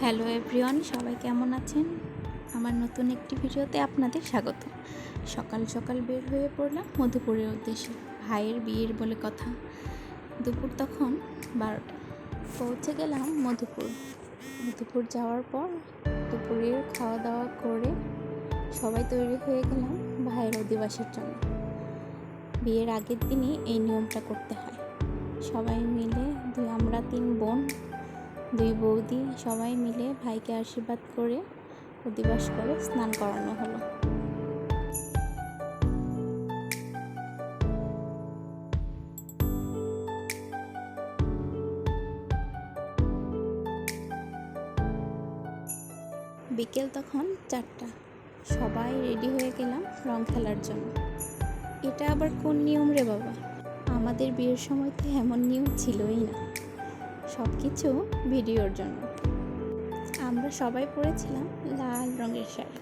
Hello everyone, সবাই কেমন আছেন? আমার নতুন একটি ভিডিওতে আপনাদের স্বাগত। সকাল সকাল বের হয়ে পড়লাম মধুপুরের উদ্দেশ্যে। ভাইয়ের বিয়ের বলে কথা। দুপুর তখন 12টা। পৌঁছে গেলাম মধুপুর যাওয়ার পর দুপুরের খাওয়া দাওয়া করে সবাই তৈরি হয়ে গেলাম ভাইয়ের অধিবাসের জন্য। বিয়ের আগের দিনই এই নিয়মটা করতে হয়। সবাই মিলে আমরা 3 বোন 2 বৌদি সবাই মিলে ভাইকে আশীর্বাদ করে অধিবাস করে স্নান করানো হলো। বিকেল তখন 4টা। সবাই রেডি হয়ে গেলাম রং খেলার জন্য। এটা আবার কোন নিয়ম রে বাবা? আমাদের বিয়ের সময় তো এমন নিয়ম ছিলই না। সব কিছু ভিডিওর জন্য। আমরা সবাই পরেছিলাম লাল রঙের শাড়ি।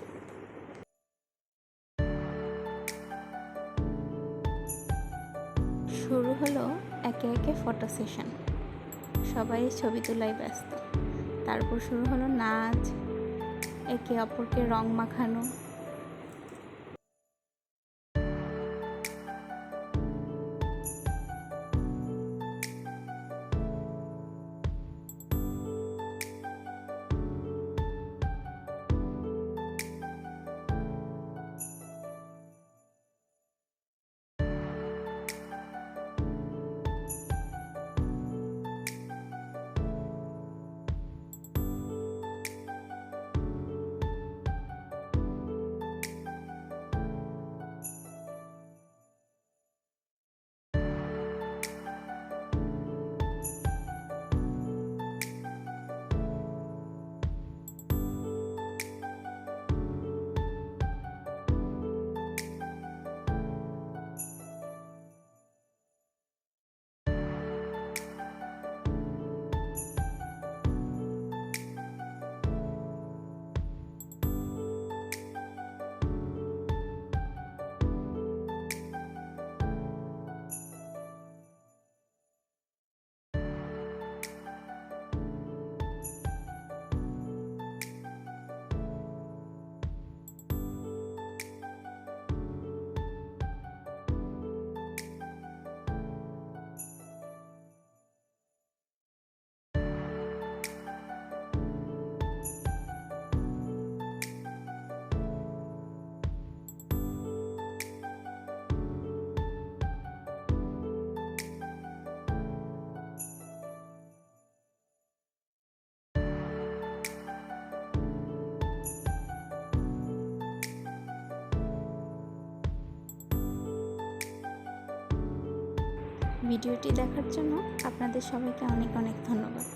শুরু হলো একে একে ফটো সেশন। সবাই ছবি তোলায় ব্যস্ত। তারপর শুরু হলো নাচ, একে অপরকে রং মাখানো। ভিডিওটি দেখার জন্য আপনাদের সবাইকে অনেক অনেক ধন্যবাদ।